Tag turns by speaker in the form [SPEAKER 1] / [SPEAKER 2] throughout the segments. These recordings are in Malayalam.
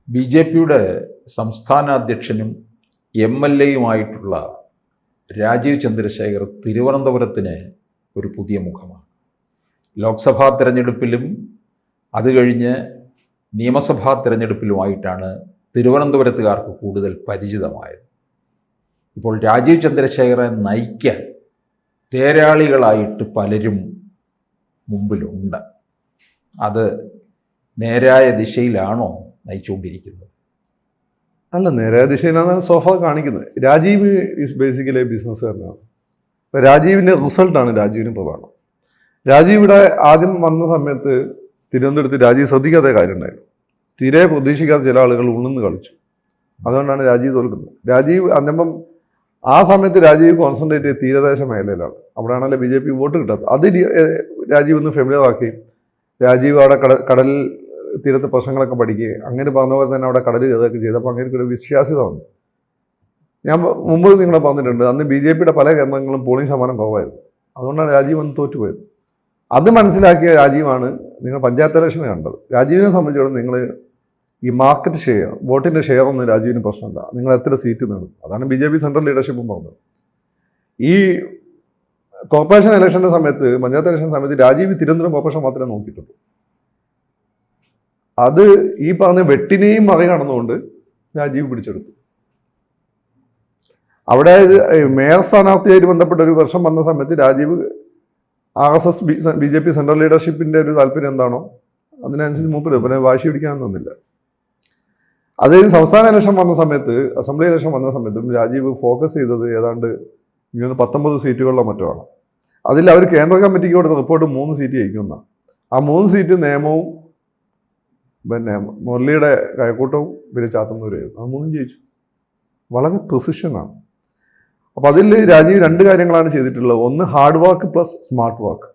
[SPEAKER 1] ബി.ജെ.പിയുടെ സംസ്ഥാന അധ്യക്ഷനും എം.എൽ.എയുമായിട്ടുള്ള രാജീവ് ചന്ദ്രശേഖർ തിരുവനന്തപുരത്തിന് ഒരു പുതിയ മുഖമാണ്. ലോക്സഭാ തിരഞ്ഞെടുപ്പിലും അത് കഴിഞ്ഞ് നിയമസഭാ തിരഞ്ഞെടുപ്പിലുമായിട്ടാണ് തിരുവനന്തപുരത്തുകാർക്ക് കൂടുതൽ പരിചിതമായത്. ഇപ്പോൾ രാജീവ് ചന്ദ്രശേഖരെ നയിക്കാൻ തേരാളികളായിട്ട് പലരും മുമ്പിലുണ്ട്. അത് നേരായ ദിശയിലാണോ നയിച്ചുകൊണ്ടിരിക്കുന്നത്?
[SPEAKER 2] അല്ല, നേരായ ദിശയിലാണ് സോഫ കാണിക്കുന്നത്. രാജീവ് ഈസ് ബേസിക്കലി ബിസിനസ്സുകാരനാണ്. അപ്പോൾ രാജീവിൻ്റെ റിസൾട്ടാണ് രാജീവിന് പ്രധാനം. രാജീവ് ഇവിടെ ആദ്യം വന്ന സമയത്ത് തിരുവനന്തപുരത്ത് രാജീവ് ശ്രദ്ധിക്കാത്ത കാര്യം ഉണ്ടായിരുന്നു. തീരെ പ്രതീക്ഷിക്കാത്ത ചില ആളുകൾ ഉള്ളിന്ന് കളിച്ചു. അതുകൊണ്ടാണ് രാജീവ് തോൽക്കുന്നത്. രാജീവ് അന്നപ്പം ആ സമയത്ത് രാജീവ് കോൺസെൻട്രേറ്റ് ചെയ്ത് തീരദേശ മേഖലയിലാണ്. അവിടെയാണല്ലോ ബി.ജെ.പി വോട്ട് കിട്ടാത്തത്. അത് രാജീവ് ഒന്ന് ഫെമിലിയർ ആക്കി. രാജീവ് അവിടെ കടൽ തീരത്തെ പ്രശ്നങ്ങളൊക്കെ പഠിക്കുകയും അങ്ങനെ പറഞ്ഞ പോലെ തന്നെ അവിടെ കടൽ ഇതൊക്കെ ചെയ്തപ്പോൾ അങ്ങനെ ഒരു വിശ്വാസ്യത വന്നു. ഞാൻ മുമ്പ് നിങ്ങളെ പറഞ്ഞിട്ടുണ്ട്, അന്ന് ബി.ജെ.പിയുടെ പല കേന്ദ്രങ്ങളും പോളിംഗ് ശതമാനം കുറവായിരുന്നു. അതുകൊണ്ടാണ് രാജീവ് അന്ന് തോറ്റുപോയത്. അത് മനസ്സിലാക്കിയ രാജീവാണ് നിങ്ങൾ പഞ്ചായത്ത് ഇലക്ഷന് കണ്ടത്. രാജീവിനെ സംബന്ധിച്ചിടത്തോളം നിങ്ങൾ ഈ മാർക്കറ്റ് ഷെയർ, വോട്ടിൻ്റെ ഷെയർ ഒന്നും രാജീവിന് പ്രശ്നമില്ല. നിങ്ങൾ എത്ര സീറ്റ് നേടും, അതാണ് ബി.ജെ.പി സെൻട്രൽ ലീഡർഷിപ്പും പറഞ്ഞത്. ഈ കോർപ്പറേഷൻ ഇലക്ഷൻ്റെ സമയത്ത്, പഞ്ചായത്ത് ഇലക്ഷൻ സമയത്ത് രാജീവ് തിരുവനന്തപുരം കോർപ്പറേഷൻ മാത്രമേ നോക്കിയിട്ടുള്ളൂ. അത് ഈ പറഞ്ഞ വെട്ടിനെയും മറികടന്നുകൊണ്ട് രാജീവ് പിടിച്ചെടുത്തു. അവിടെ മേയർ സ്ഥാനാർത്ഥിയായിട്ട് ബന്ധപ്പെട്ട ഒരു വർഷം വന്ന സമയത്ത് രാജീവ് RSS ബി.ജെ.പി സെൻട്രൽ ലീഡർഷിപ്പിൻ്റെ ഒരു താല്പര്യം എന്താണോ അതിനനുസരിച്ച് മൂപ്പര് പിന്നെ വാശി പിടിക്കാൻ തന്നില്ല. അത് സംസ്ഥാന ഇലക്ഷൻ വന്ന സമയത്ത്, അസംബ്ലി ഇലക്ഷൻ വന്ന സമയത്തും രാജീവ് ഫോക്കസ് ചെയ്തത് ഏതാണ്ട് 19 സീറ്റുകളിലോ മറ്റോ ആണ്. അതിൽ അവർ കേന്ദ്ര കമ്മിറ്റിക്ക് കൊടുത്ത റിപ്പോർട്ട് 3 സീറ്റ് ജയിക്കുന്ന. ആ 3 സീറ്റ് നിയമവും പിന്നെ മുരളിയുടെ കൈക്കൂട്ടവും പിന്നെ ചാത്തുന്നവരായിരുന്നു. ആ 3 ജയിച്ചു. വളരെ പ്രിസിഷനാണ്. അപ്പോൾ അതിൽ രാജീവ് 2 കാര്യങ്ങളാണ് ചെയ്തിട്ടുള്ളത്. ഒന്ന് hard work plus smart work.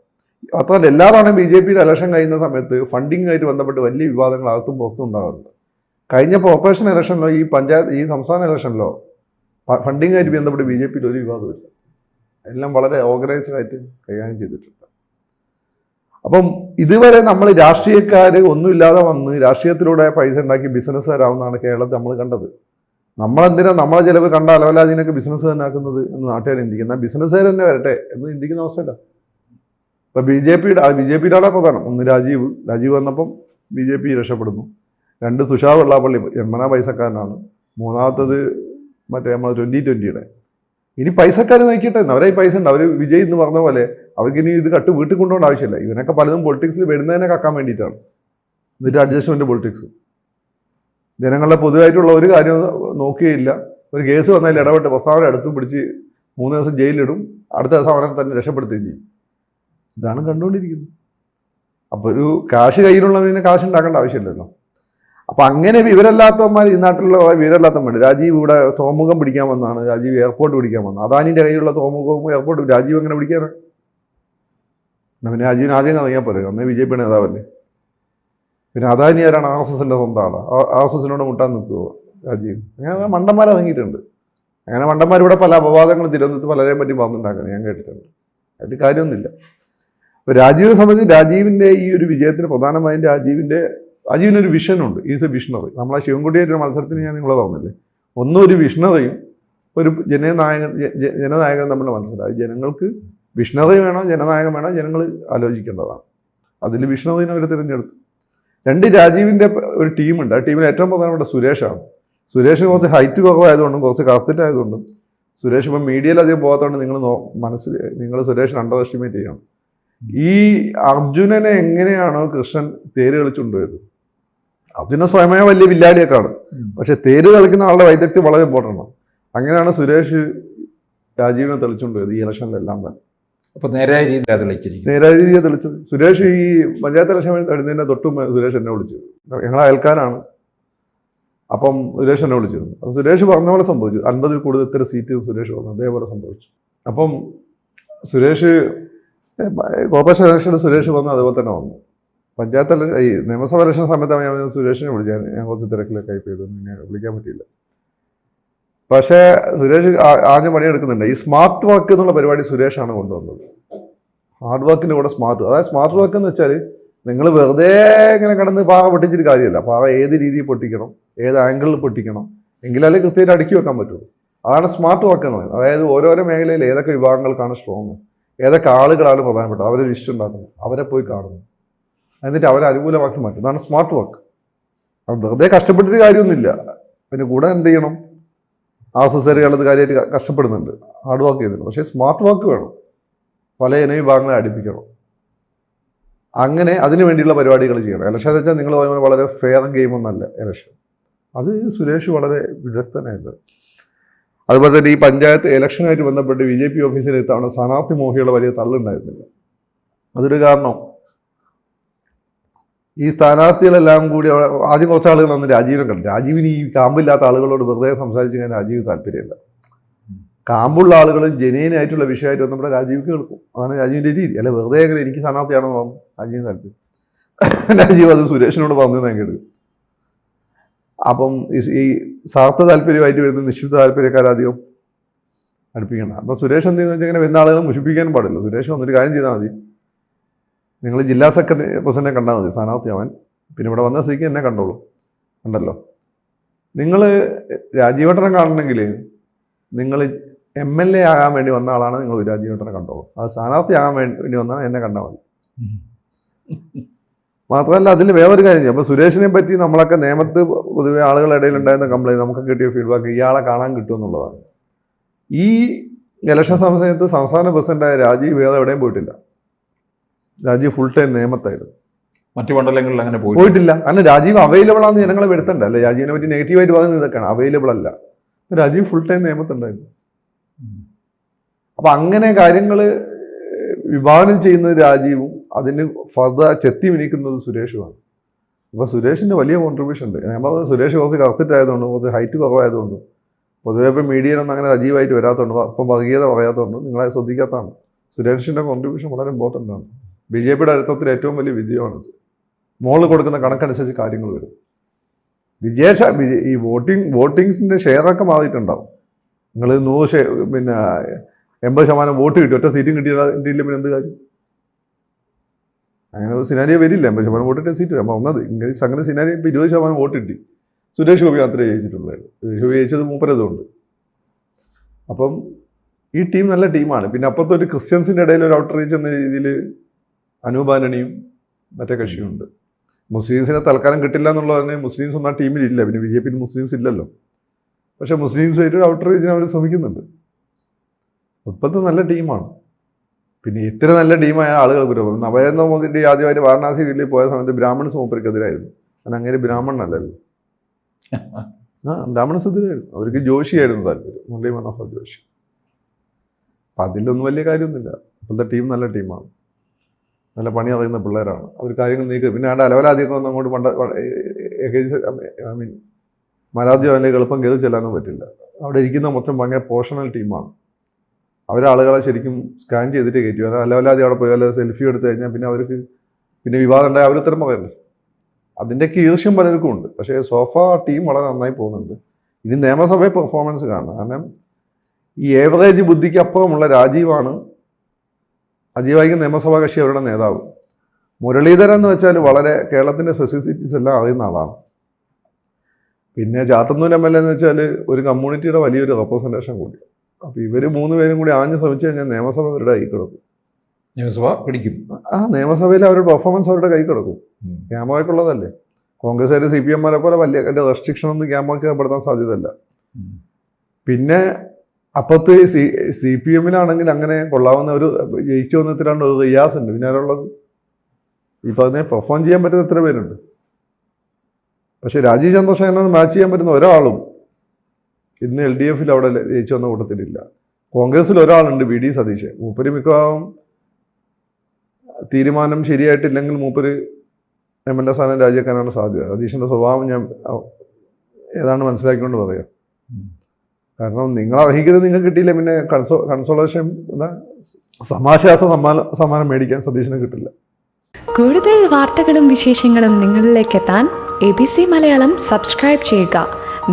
[SPEAKER 2] മാത്രമല്ല എല്ലാ തവണയും ബി.ജെ.പിയുടെ ഇലക്ഷൻ കഴിയുന്ന സമയത്ത് ഫണ്ടിങ്ങുമായിട്ട് ബന്ധപ്പെട്ട് വലിയ വിവാദങ്ങൾ അകത്തും പുറത്തും ഉണ്ടാകാറുണ്ട്. കഴിഞ്ഞ കോർപ്പറേഷൻ ഇലക്ഷനിലോ ഈ സംസ്ഥാന ഇലക്ഷനിലോ ഫണ്ടിങ്ങുമായിട്ട് ബന്ധപ്പെട്ട് ബി.ജെ.പിയിൽ ഒരു വിവാദമില്ല. എല്ലാം വളരെ ഓർഗനൈസ്ഡ് ആയിട്ട് കൈകാര്യം ചെയ്തിട്ടുണ്ട്. അപ്പം ഇതുവരെ നമ്മൾ രാഷ്ട്രീയക്കാർ ഒന്നുമില്ലാതെ വന്ന് രാഷ്ട്രീയത്തിലൂടെ പൈസ ഉണ്ടാക്കി ബിസിനസ്സുകാരാവുന്നതാണ് കേരളത്തിൽ നമ്മൾ കണ്ടത്. നമ്മളെന്തിനാ നമ്മളെ ചിലവ് കണ്ട അലവലാതിനൊക്കെ ബിസിനസ് തന്നെ ആക്കുന്നത് എന്ന് നാട്ടുകാർ ചിന്തിക്കും. എന്നാൽ ബിസിനസ്സുകാർ തന്നെ വരട്ടെ എന്ന് ചിന്തിക്കുന്ന അവസ്ഥയില്ല. ഇപ്പം ബി.ജെ.പിയുടെ ആളെ പ്രധാനം. ഒന്ന് രാജീവ് വന്നപ്പം ബി.ജെ.പി രക്ഷപ്പെടുന്നു. 2 സുഷാ വെള്ളാപ്പള്ളി ജന്മനാ പൈസക്കാരനാണ്. 3ാമത്തത് മറ്റേ നമ്മൾ 2020 ഇനി പൈസക്കാർ നയിക്കട്ടെ. അവരെ പൈസ ഉണ്ട്. അവർ വിജയ് എന്ന് പറഞ്ഞ പോലെ അവർക്ക് ഇനി ഇത് വീട്ടിൽ കൊണ്ടുപോകേണ്ട ആവശ്യമില്ല. ഇവനൊക്കെ പലതും പൊളിറ്റിക്സിൽ വരുന്നതിനെ കക്കാൻ വേണ്ടിയിട്ടാണ്. എന്നിട്ട് അഡ്ജസ്റ്റ്മെൻറ്റ് പൊളിറ്റിക്സ്. ജനങ്ങളുടെ പൊതുവായിട്ടുള്ള ഒരു കാര്യം നോക്കുകയില്ല. ഒരു കേസ് വന്നതിൽ ഇടപെട്ട് പ്രസ്താവന എടുത്തും പിടിച്ച് 3 ദിവസം ജയിലിലിടും. അടുത്ത ദിവസം അവനെ തന്നെ രക്ഷപ്പെടുത്തുകയും ചെയ്യും. ഇതാണ് കണ്ടുകൊണ്ടിരിക്കുന്നത്. അപ്പോൾ ഒരു കാശ് കയ്യിലുള്ളതിന് കാശ് ഉണ്ടാക്കേണ്ട ആവശ്യമില്ലല്ലോ. അപ്പം അങ്ങനെ വിവരമില്ലാത്തവന്മാർ, ഈ നാട്ടിലുള്ള വിവരമില്ലാത്തവന്മാർ, രാജീവ് ഇവിടെ തുറമുഖം പിടിക്കാൻ വന്നതാണ്, രാജീവ് എയർപോർട്ട് പിടിക്കാൻ വന്നത്. അദാനിൻ്റെ കയ്യിലുള്ള തുറമുഖവും എയർപോർട്ടും രാജീവ് എങ്ങനെ പിടിക്കാനാണ്? പിന്നെ രാജീവിന് ആദ്യം അറിയാൻ പോലെ അന്നേ ബി.ജെ.പി നേതാവല്ലേ. പിന്നെ അദാനി ആരാണ്? RSSൻ്റെ സ്വന്തം ആളാണ്. RSSനോട് മുട്ടാൻ നിൽക്കുമോ രാജീവ്? അങ്ങനെ മണ്ടന്മാർ ഇറങ്ങിയിട്ടുണ്ട്. അങ്ങനെ മണ്ടന്മാർ ഇവിടെ പല അപവാദങ്ങളും തിരുവനന്തപുരത്ത് പലരെയും പറ്റി പറഞ്ഞിട്ടുണ്ടാക്കുന്നത് ഞാൻ കേട്ടിട്ടുണ്ട്. അതിൽ കാര്യമൊന്നുമില്ല. അപ്പോൾ രാജീവിനെ സംബന്ധിച്ച് രാജീവിൻ്റെ ഈ ഒരു വിജയത്തിന് പ്രധാനമായും രാജീവിനൊരു വിഷനുണ്ട്. Is a visionary. നമ്മളെ ശിവൻകുട്ടിയായിട്ടൊരു മത്സരത്തിന് ഞാൻ നിങ്ങളെ പറഞ്ഞില്ലേ, ഒന്നും ഒരു വിഷണറിയും ഒരു ജനനായകനും തമ്മിൽ മനസ്സിലായി. ജനങ്ങൾക്ക് വിഷണറി വേണോ ജനനായകൻ വേണോ ജനങ്ങൾ ആലോചിക്കേണ്ടതാണ്. അതിൽ വിഷണറിനെ അവർ തിരഞ്ഞെടുത്തു. 2 രാജീവിൻ്റെ ഒരു ടീമുണ്ട്. ആ ടീമിൽ ഏറ്റവും പ്രധാനപ്പെട്ട സുരേഷാണ്. സുരേഷിന് കുറച്ച് ഹൈറ്റ് കുറവായതുകൊണ്ടും കുറച്ച് കറുത്തിട്ടായതുകൊണ്ടും സുരേഷ് ഇപ്പം മീഡിയയിൽ അധികം പോകാത്തതുകൊണ്ട് നിങ്ങൾ സുരേഷിന് അണ്ടർ എസ്റ്റിമേറ്റ് ചെയ്യണം. ഈ അർജുനനെ എങ്ങനെയാണോ കൃഷ്ണൻ തേര് കളിച്ചുകൊണ്ടുപോയത്, അർജുന സ്വയമേ വലിയ വില്ലാളിയൊക്കെയാണ്, പക്ഷെ തേര് കളിക്കുന്ന ആളുടെ വൈദഗ്ധ്യം വളരെ ഇമ്പോർട്ടൻ്റ് ആണ്. അങ്ങനെയാണ് സുരേഷ് രാജീവിനെ തെളിച്ചുകൊണ്ടുപോയത് ഈ ഇലക്ഷനിലെല്ലാം തന്നെ.
[SPEAKER 1] അപ്പോൾ നേരായ
[SPEAKER 2] രീതിയെ തെളിച്ചത് സുരേഷ്. ഈ പഞ്ചായത്ത് ഇലക്ഷൻ വരുന്നതിൻ്റെ തൊട്ടും സുരേഷ് എന്നെ വിളിച്ചു. ഞങ്ങളെ അയൽക്കാരാണ്. അപ്പം സുരേഷ് എന്നെ വിളിച്ചിരുന്നു. അപ്പം സുരേഷ് പറഞ്ഞ പോലെ സംഭവിച്ചു. 50-ൽ കൂടുതൽ ഇത്ര സീറ്റ് സുരേഷ് വന്നു. അതേപോലെ സംഭവിച്ചു. അപ്പം സുരേഷ് കോർപ്പറേഷൻ ഇലക്ഷന് സുരേഷ് വന്നു, അതുപോലെ തന്നെ വന്നു. പഞ്ചായത്ത് ഈ നിയമസഭ ഇലക്ഷൻ സമയത്താണ് ഞാൻ സുരേഷിനെ വിളിച്ചത്. ഞാൻ കുറച്ച് തിരക്കിലൊക്കെ ടൈപ്പ് ചെയ്തു, പിന്നെ വിളിക്കാൻ പറ്റിയില്ല. പക്ഷേ സുരേഷ് ആദ്യം പണിയെടുക്കുന്നുണ്ട്. ഈ സ്മാർട്ട് വർക്ക് എന്നുള്ള പരിപാടി സുരേഷാണ് കൊണ്ടുവന്നത്. ഹാർഡ് വർക്കിൻ്റെ കൂടെ സ്മാർട്ട്. അതായത് സ്മാർട്ട് വർക്ക് എന്ന് വെച്ചാൽ നിങ്ങൾ വെറുതെ ഇങ്ങനെ കിടന്ന് പാറ പൊട്ടിച്ചിട്ട് കാര്യമില്ല. പാറ ഏത് രീതിയിൽ പൊട്ടിക്കണം, ഏത് ആംഗിളിൽ പൊട്ടിക്കണം, എങ്കിലല്ലേ കൃത്യമായിട്ട് അടുക്കി വെക്കാൻ പറ്റുള്ളൂ. അതാണ് സ്മാർട്ട് വർക്ക് എന്ന് പറയുന്നത്. അതായത് ഓരോരോ മേഖലയിൽ ഏതൊക്കെ വിഭാഗങ്ങൾക്കാണ് സ്ട്രോങ്, ഏതൊക്കെ ആളുകളാണ് പ്രധാനപ്പെട്ടത്, അവരെ ലിസ്റ്റ് ഉണ്ടാക്കുന്നു, അവരെ പോയി കാണുന്നു, എന്നിട്ട് അവരെ അനുകൂലമാക്കി മാറ്റും. ഇതാണ് സ്മാർട്ട് വർക്ക്. അപ്പം വെറുതെ കഷ്ടപ്പെട്ടിട്ട് കാര്യമൊന്നുമില്ല. അതിന് കൂടെ എന്ത് ചെയ്യണം, ആസസറികളത് കാര്യമായിട്ട് കഷ്ടപ്പെടുന്നുണ്ട്, ഹാർഡ് വർക്ക് ചെയ്യുന്നുണ്ട്. പക്ഷേ സ്മാർട്ട് വർക്ക് വേണം, പല വിഭാഗങ്ങളെ അടുപ്പിക്കണം. അങ്ങനെ അതിനു വേണ്ടിയുള്ള പരിപാടികൾ ചെയ്യണം. ഇലക്ഷൻ എന്ന് വെച്ചാൽ നിങ്ങൾ വളരെ ഫെയർ ഗെയിം ഒന്നല്ല ഇലക്ഷൻ. അത് സുരേഷ് വളരെ വിദഗ്ധനായത്. അതുപോലെ തന്നെ ഈ പഞ്ചായത്ത് ഇലക്ഷനായിട്ട് ബന്ധപ്പെട്ട് BJP ഓഫീസിൽ ഇത്തവണ സ്ഥാനാർത്ഥി മോഹിയുള്ള വലിയ തള്ളുണ്ടായിരുന്നില്ല. അതൊരു കാരണം. ഈ സ്ഥാനാർത്ഥികളെല്ലാം കൂടി ആദ്യം കുറച്ച് ആളുകൾ വന്ന് രാജീവിനെ കണ്ടു. രാജീവിന് ഈ കാമ്പില്ലാത്ത ആളുകളോട് വെറുതെ സംസാരിച്ച് ഞാൻ രാജീവ് താല്പര്യമില്ല. കാമ്പുള്ള ആളുകൾ ജനുവിനായിട്ടുള്ള വിഷയമായിട്ട് വന്നപ്പോൾ രാജീവ് കേൾക്കും. അതാണ് രാജീവിൻ്റെ രീതി. അല്ല വെറുതെ എനിക്ക് സ്ഥാനാർത്ഥിയാണെന്ന് പറഞ്ഞു രാജീവ് താല്പര്യം. രാജീവ് അത് സുരേഷിനോട് പറഞ്ഞു ഞാൻ കേട്ടു. അപ്പം ഈ സ്വാർത്ഥ താല്പര്യമായിട്ട് വരുന്ന നിശ്ചിത താല്പര്യക്കാരധികം അടുപ്പിക്കണം. അപ്പം സുരേഷ് എന്ത് ചെയ്യുന്നത് വെച്ചാൽ ഇങ്ങനെ വരുന്ന ആളുകളെ മുഷിപ്പിക്കാനും പാടില്ല. സുരേഷ് വന്നൊരു കാര്യം ചെയ്താൽ മതി, നിങ്ങൾ ജില്ലാ സെക്രട്ടറി പ്രസിഡന്റിനെ കണ്ടാൽ മതി സ്ഥാനാർത്ഥിയാവാൻ, പിന്നെ ഇവിടെ വന്ന സ്ഥിതിക്ക് എന്നെ കണ്ടല്ലോ. നിങ്ങൾ രാജീവേട്ടനെ കാണണമെങ്കിൽ നിങ്ങൾ MLA ആകാൻ വേണ്ടി വന്ന ആളാണ്, നിങ്ങൾ രാജീവേട്ടനെ കണ്ടോളൂ. അത് സ്ഥാനാർത്ഥി ആകാൻ വേണ്ടി വന്നാൽ എന്നെ കണ്ടാൽ മതി. മാത്രമല്ല അതിൽ വേറൊരു കാര്യം ചെയ്യും. അപ്പോൾ സുരേഷിനെ പറ്റി നമ്മളൊക്കെ നിയമത്ത് പൊതുവെ ആളുകളുടെ ഇടയിൽ ഉണ്ടായിരുന്ന കംപ്ലൈൻറ്റ്, നമുക്ക് കിട്ടിയ ഫീഡ്ബാക്ക് ഇയാളെ കാണാൻ കിട്ടുമെന്നുള്ളതാണ്. ഈ ഇലക്ഷൻ സമയത്ത് സംസ്ഥാന പ്രസിഡന്റായ രാജീവ് വേറെ എവിടെയും പോയിട്ടില്ല. രാജീവ് ഫുൾ ടൈം നിയമത്തായിരുന്നു.
[SPEAKER 1] മറ്റു മണ്ഡലങ്ങളിൽ അങ്ങനെ
[SPEAKER 2] പോയിട്ടില്ല. കാരണം രാജീവ് അവൈലബിൾ ആണെന്ന് ജനങ്ങളെ വരുത്തണ്ട. അല്ലെ രാജീവിനെ പറ്റി നെഗറ്റീവായിട്ട് പറയുന്നത് ഇതൊക്കെയാണ്, അവൈലബിൾ അല്ല. രാജീവ് ഫുൾ ടൈം നിയമത്തുണ്ടായിരുന്നു. അപ്പം അങ്ങനെ കാര്യങ്ങൾ വിഭാവനം ചെയ്യുന്നത് രാജീവും അതിന് ഫർദർ ചെത്തി മിനിക്കുന്നത് സുരേഷുമാണ്. അപ്പോൾ സുരേഷിൻ്റെ വലിയ കോൺട്രിബ്യൂഷൻ ഉണ്ട്. ഞാൻ പറഞ്ഞത് സുരേഷ് കുറച്ച് കറുത്തിട്ടായതുകൊണ്ട്, കുറച്ച് ഹൈറ്റ് കുറവായതുകൊണ്ട്, പൊതുവെ ഇപ്പം മീഡിയയിലൊന്നും അങ്ങനെ സജീവമായിട്ട് വരാത്തതുകൊണ്ട്, അപ്പം വർഗീയത പറയാത്തതുകൊണ്ട് നിങ്ങളെ ശ്രദ്ധിക്കാത്തതാണ്. സുരേഷിൻ്റെ കോൺട്രിബ്യൂഷൻ വളരെ ഇമ്പോർട്ടൻ്റ് ആണ്. BJPയുടെ അർത്ഥത്തിൽ ഏറ്റവും വലിയ വിജയമാണിത്. മോള് കൊടുക്കുന്ന കണക്കനുസരിച്ച് കാര്യങ്ങൾ വരും. ഈ വോട്ടിങ്ങിൻ്റെ ഷെയറൊക്കെ മാറിയിട്ടുണ്ടാവും. നിങ്ങൾ 80% വോട്ട് കിട്ടി, ഒറ്റ സീറ്റും കിട്ടിയില്ല, പിന്നെ എന്ത് കാര്യം? അങ്ങനെ ഒരു സിനാരിയോ വരില്ല. 80% വോട്ട് കിട്ടിയ സീറ്റ് നമ്മൾ ഒന്നത് ഇങ്ങനെ അങ്ങനെ സിനാരിയോ ഇപ്പോൾ 20% വോട്ട് കിട്ടി. സുരേഷ് ഗോപി മാത്രമേ ജയിച്ചിട്ടുള്ളൂ. സുരേഷ് ഗോപി ജയിച്ചത് മൂപ്പരതുകൊണ്ട്. അപ്പം ഈ ടീം നല്ല ടീമാണ്. പിന്നെ അപ്പുറത്തെ ഒരു ക്രിസ്ത്യൻസിൻ്റെ ഇടയിൽ ഒരു ഔട്ട്റീച്ച് എന്ന രീതിയിൽ അനൂപ് ആന്റണിയും മറ്റേ കക്ഷിയുണ്ട്. മുസ്ലിംസിനെ തൽക്കാലം കിട്ടില്ല എന്നുള്ളതിന് മുസ്ലിംസ് ഒന്നും ആ ടീമിലില്ല. പിന്നെ BJP മുസ്ലിംസ് ഇല്ലല്ലോ. പക്ഷെ മുസ്ലിംസുമായിട്ട് ഒരു ഔട്ട്റീച്ചിന് അവർ ശ്രമിക്കുന്നുണ്ട്. ഇപ്പോഴത്തെ നല്ല ടീമാണ്. പിന്നെ ഇത്ര നല്ല ടീമായ ആളുകൾ വരും. നരേന്ദ്രമോദിൻ്റെ ആദ്യമായിട്ട് വാരണാസി വീട്ടിൽ പോയ സമയത്ത് ബ്രാഹ്മൺസ് മൂപ്പർക്കെതിരായിരുന്നു. അത് അങ്ങനെ ബ്രാഹ്മണനല്ലല്ലോ. ബ്രാഹ്മൺസ് എതിരായിരുന്നു. അവർക്ക് ജോഷിയായിരുന്നു താല്പര്യം, മുരളി മനോഹർ ജോഷി. അപ്പം അതിലൊന്നും വലിയ കാര്യമൊന്നുമില്ല. ഇപ്പോഴത്തെ ടീം നല്ല ടീമാണ്, നല്ല പണി അറിയുന്ന പിള്ളേരാണ്. അവർ കാര്യങ്ങൾ നീക്കുക. പിന്നെ ആണ്ട് അലവലാധികം ഒന്നും അങ്ങോട്ട് മലാദ്യം അതിലേക്ക് എളുപ്പം കയറി ചെല്ലാനും പറ്റില്ല. അവിടെ ഇരിക്കുന്ന മൊത്തം ഭയങ്കര പ്രൊഫഷണൽ ടീമാണ്. അവരാളുകളെ ശരിക്കും സ്കാൻ ചെയ്തിട്ട് കയറ്റി. അലവലാതി അവിടെ പോയി അല്ല സെൽഫി എടുത്തു കഴിഞ്ഞാൽ പിന്നെ അവർക്ക് പിന്നെ വിവാദം ഉണ്ടായി അവർ ഉത്തരം പറയണ്ടേ. അതിൻ്റെയൊക്കെ ഈർഷ്യം പലർക്കും ഉണ്ട്. പക്ഷേ സോഫ ടീം വളരെ നന്നായി പോകുന്നുണ്ട്. ഇനി നിയമസഭയിൽ പെർഫോമൻസ് കാണണം. കാരണം ഈ ഏവറേജ് ബുദ്ധിക്ക് അപ്പുറമുള്ള രാജീവാണ്. അജീവായിക്ക് നിയമസഭാ കക്ഷി അവരുടെ നേതാവ്. മുരളീധരൻ എന്ന് വെച്ചാൽ വളരെ കേരളത്തിൻ്റെ സ്പെസിഫിസിറ്റീസ് എല്ലാം അറിയുന്ന ആളാണ്. പിന്നെ ചാത്തന്നൂർ MLA എന്ന് വെച്ചാൽ ഒരു കമ്മ്യൂണിറ്റിയുടെ വലിയൊരു റെപ്രസെൻറ്റേഷൻ കൂടി. അപ്പോൾ ഇവർ 3 പേരും കൂടി ആഞ്ഞ് ശ്രമിച്ചു കഴിഞ്ഞാൽ നിയമസഭ അവരുടെ കൈ കിടക്കും.
[SPEAKER 1] നിയമസഭ പിടിക്കും.
[SPEAKER 2] നിയമസഭയിൽ അവരുടെ പെർഫോമൻസ് അവരുടെ കൈ കിടക്കും. ക്യാമ്പുകൾക്കുള്ളതല്ലേ. കോൺഗ്രസ്സുകാർ CPM പോലെ വലിയ എൻ്റെ റെസ്ട്രിക്ഷൻ ഒന്നും ക്യാമ്പുകൾക്ക് ഏർപ്പെടുത്താൻ സാധ്യതയല്ല. പിന്നെ അപ്പുറത്ത് CPM അങ്ങനെ കൊള്ളാവുന്ന ഒരു ജയിച്ചു വന്നത്തിലാണ് ഒരു റിയാസ് ഉണ്ട്. പിന്നെ ആരുള്ളത്? ഇപ്പം അതിനെ പെർഫോം ചെയ്യാൻ പറ്റുന്ന എത്ര പേരുണ്ട്? പക്ഷേ രാജീവ് ചന്ദ്രശേഖരനോട് മാച്ച് ചെയ്യാൻ പറ്റുന്ന ഒരാളും ഇന്ന് LDF അവിടെ ജയിച്ചു വന്ന കൂട്ടത്തിലില്ല. കോൺഗ്രസ്സിൽ ഒരാളുണ്ട്, VD സതീശൻ. മൂപ്പര് മിക്കവാറും തീരുമാനം ശരിയായിട്ടില്ലെങ്കിൽ മൂപ്പര് MLA സ്ഥാനം രാജിവെക്കാനാണ് സാധ്യത. സതീശൻ്റെ സ്വഭാവം ഞാൻ ഏതാണ്ട് മനസ്സിലാക്കിക്കൊണ്ട് പറയാം. കാരണം നിങ്ങൾ അർഹിക്കുന്നത് നിങ്ങൾക്ക് കിട്ടിയില്ല, പിന്നെ കൺസോളേഷൻ സമാശ്വാസ സമ്മാനം മേടിക്കാൻ സതീശന് കിട്ടില്ല.
[SPEAKER 3] കൂടുതൽ വാർത്തകളും വിശേഷങ്ങളും നിങ്ങളിലേക്ക് എത്താൻ ABC മലയാളം സബ്സ്ക്രൈബ് ചെയ്യുക,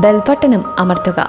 [SPEAKER 3] ബെൽ ബട്ടണും അമർത്തുക.